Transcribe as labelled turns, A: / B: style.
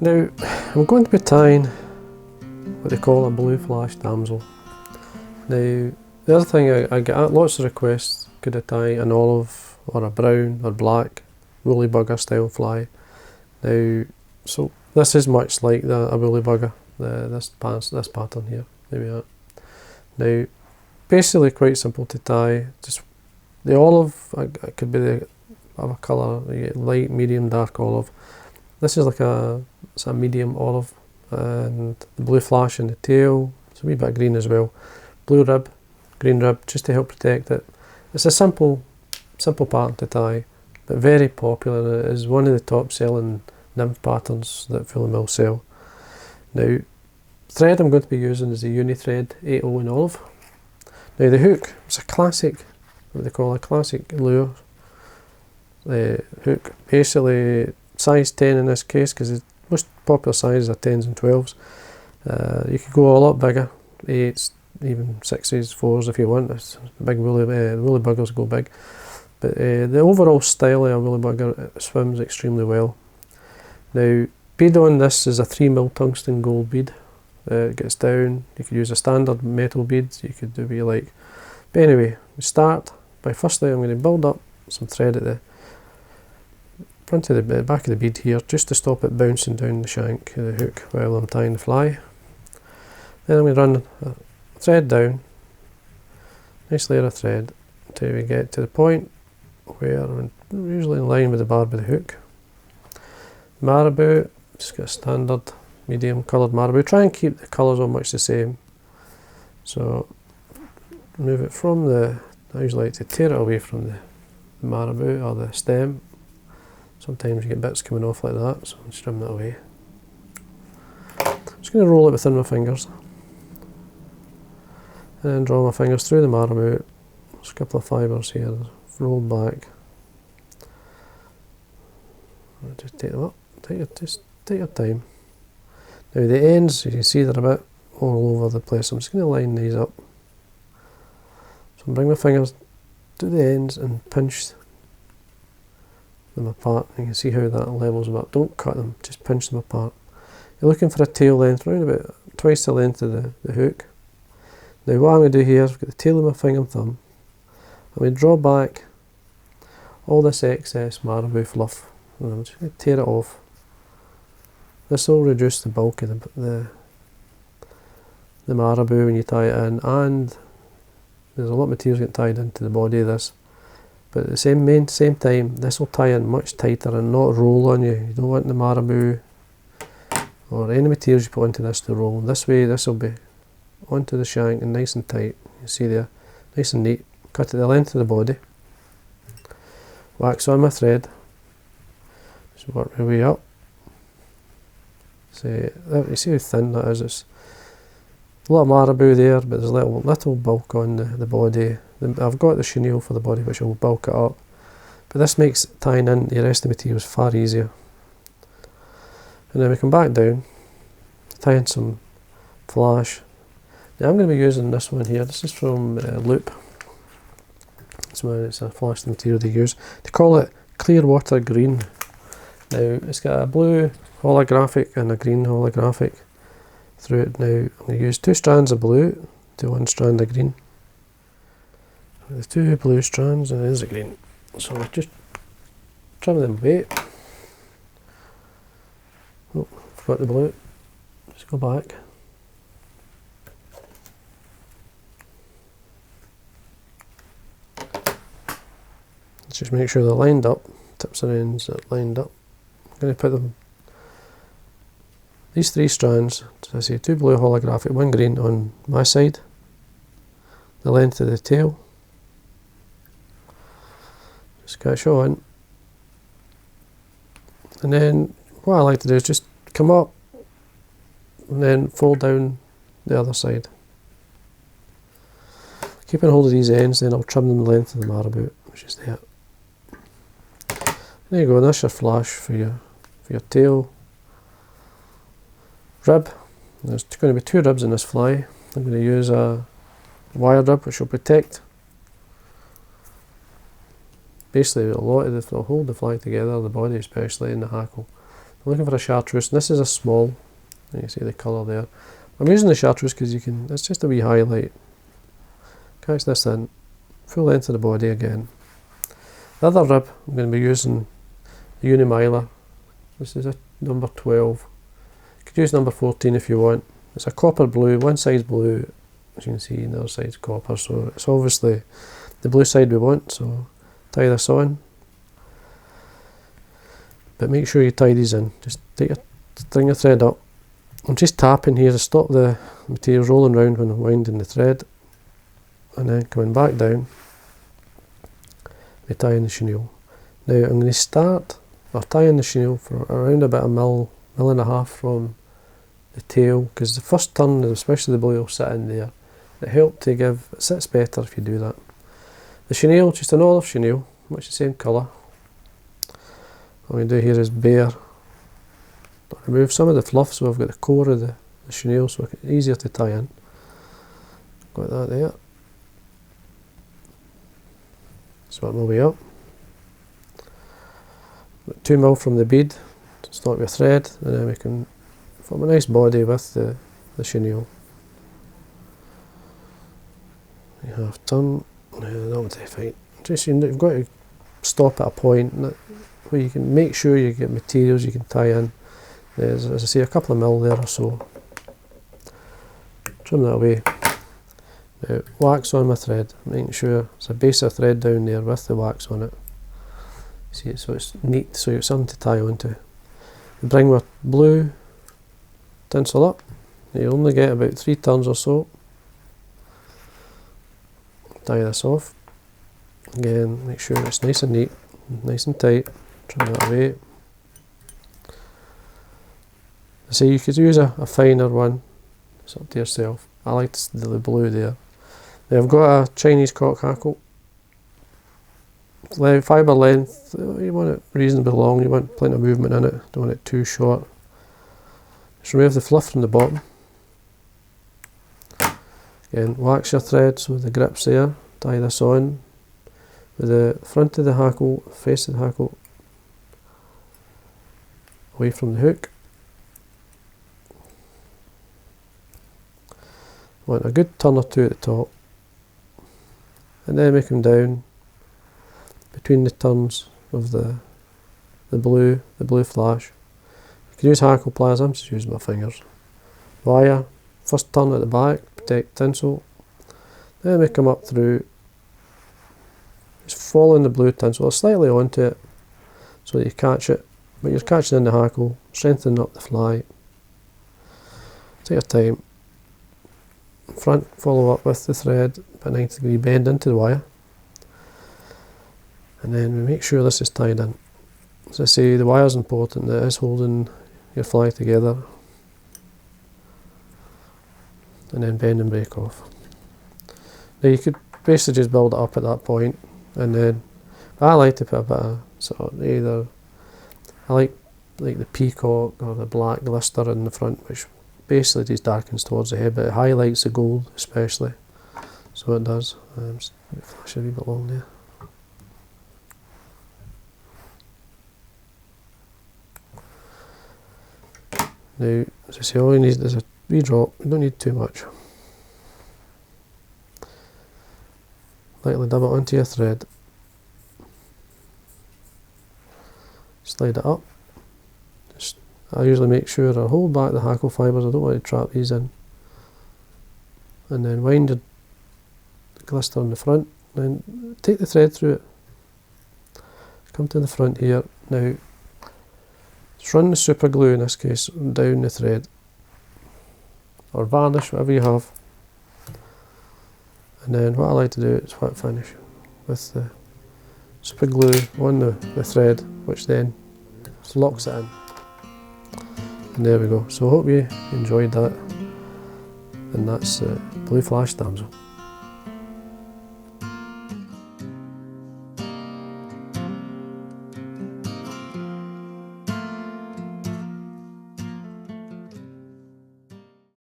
A: Now, I'm going to be tying what they call a blue flash damsel. Now, the other thing, I get lots of requests, could I tie an olive or a brown or black woolly bugger style fly. Now, so this is much like a woolly bugger, this pattern here, maybe that. Now, basically quite simple to tie, just the olive, it could be of a colour, light, medium, dark olive. This is like it's a medium olive, and the blue flash in the tail, it's a wee bit of green as well. Blue rib, green rib, just to help protect it. It's a simple pattern to tie, but very popular. It is one of the top selling nymph patterns that Full Mill sell. Now, thread I'm going to be using is the Uni thread 80 in olive. Now the hook, it's a classic, what they call a classic lure hook. Basically size 10 in this case, because the most popular sizes are 10s and 12s. You could go a lot bigger, 8s, even 6s, 4s if you want. It's big woolly buggers go big. But the overall style of a woolly bugger swims extremely well. Now, bead on this is a 3mm tungsten gold bead. It gets down, you could use a standard metal bead, you could do what you like. But anyway, we start by firstly I'm going to build up some thread at the front of the back of the bead here, just to stop it bouncing down the shank of the hook while I'm tying the fly. Then I'm going to run a thread down, nice layer of thread, until we get to the point where I'm usually in line with the barb of the hook. Marabou, just got a standard medium coloured marabou. Try and keep the colours all much the same. So move it from I usually like to tear it away from the marabou or the stem. Sometimes you get bits coming off like that, so I'll trim that away. I'm just going to roll it within my fingers. And then draw my fingers through the marabou. There's a couple of fibres here, rolled back. Just take them up, just take your time. Now the ends, you can see they're a bit all over the place. I'm just going to line these up. So bring my fingers to the ends and pinch them apart. You can see how that levels them up. Don't cut them, just pinch them apart. You're looking for a tail length around about twice the length of the hook. Now what I'm going to do here is I've got the tail of my finger and thumb. I'm going to draw back all this excess marabou fluff. And I'm just going to tear it off. This will reduce the bulk of the marabou when you tie it in, and there's a lot of materials getting tied into the body of this. But at the same time, this will tie in much tighter and not roll on you. You don't want the marabou or any materials you put into this to roll. This way, this will be onto the shank and nice and tight. You see there, nice and neat. Cut at the length of the body. Wax on my thread. Just work my way up. You see how thin that is. It's a lot of marabou there, but there's little bulk on the body. I've got the chenille for the body, which will bulk it up. But this makes tying in the rest of the materials far easier. And then we come back down, tie in some flash. Now I'm going to be using this one here. This is from Loop. It's a flash material they use. They call it clear water green. Now it's got a blue holographic and a green holographic through it. Now I'm going to use 2 strands of blue to 1 strand of green. The 2 blue strands, and there's the green. So I just trim them away. Oh, forgot the blue. Just go back. Let's just make sure they're lined up. Tips and ends are lined up. I'm going to put them, these 3 strands, so I see 2 blue holographic, 1 green on my side, the length of the tail. Just catch on. And then what I like to do is just come up and then fold down the other side. Keeping hold of these ends, then I'll trim them the length of the marabou, which is there. There you go, that's your flash for your tail. Rib, there's going to be 2 ribs in this fly. I'm going to use a wire rib which will protect basically a lot of will hold the fly together, the body especially, and the hackle. I'm looking for a Chartreuse, and this is a small. You can see the colour there. I'm using the Chartreuse because you can, it's just a wee highlight. Catch this in, full length of the body again. The other rib, I'm going to be using the Maylar. This is a number 12. You could use number 14 if you want. It's a copper blue, one side's blue, as you can see, and the other side's copper, so it's obviously the blue side we want, so tie this on. But make sure you tie these in. Just string your thread up. I'm just tapping here to stop the material rolling around when I'm winding the thread, and then coming back down, we tie in the chenille. Now I'm going to start, or tie in the chenille for around about a mil and a half from the tail, because the first turn, especially the blue, will sit in there. It helps to give, it sits better if you do that. The chenille, just an olive chenille, much the same colour. What I'm going to do here is bare. Remove some of the fluff, so I've got the core of the chenille, so it's easier to tie in. Got that there. Swap my way up. Got 2 mil from the bead to start with thread, and then we can form a nice body with the chenille. You have turn. No, that would be fine. Just you've got to stop at a point where you can make sure you get materials you can tie in. There's, as I say, a couple of mil there or so. Trim that away. Now, wax on my thread, making sure there's a base of thread down there with the wax on it. See it, so it's neat, so you've something to tie onto. You bring my blue tinsel up. You only get about 3 turns or so. Tie this off. Again, make sure it's nice and neat, nice and tight. Trim that away. So you could use a finer one, it's up to yourself. I like the blue there. Now I've got a Chinese cock hackle. Fibre length, you want it reasonably long, you want plenty of movement in it, don't want it too short. Just remove the fluff from the bottom. Again, wax your thread so the grip's there, tie this on with the front of the hackle, face of the hackle, away from the hook. Want a good turn or two at the top, and then make them down between the turns of the blue flash. You can use hackle pliers, I'm just using my fingers. Wire, first turn at the back, protect tinsel, then we come up through, just following the blue tinsel slightly onto it so that you catch it, but you're catching in the hackle, strengthening up the fly. Take your time. Front, follow up with the thread, put a 90-degree bend into the wire, and then we make sure this is tied in. As I say, the wire is important, it is holding your fly together, and then bend and break off. Now you could basically just build it up at that point, and then I like to put a bit of sort of either, I like the peacock or the black glister in the front, which basically just darkens towards the head, but it highlights the gold especially, so it does. Just flash a wee bit long there. Now, as I say, all you need is a wee drop, you don't need too much. Lightly dab it onto your thread. Slide it up. I usually make sure I hold back the hackle fibres, I don't want to trap these in. And then wind the glister on the front, and then take the thread through it. Come to the front here. Now, just run the super glue, in this case, down the thread. Or varnish, whatever you have. And then what I like to do is wet finish with the super glue on the thread, which then locks it in. And there we go. So I hope you enjoyed that, and that's Blue Flash Damsel.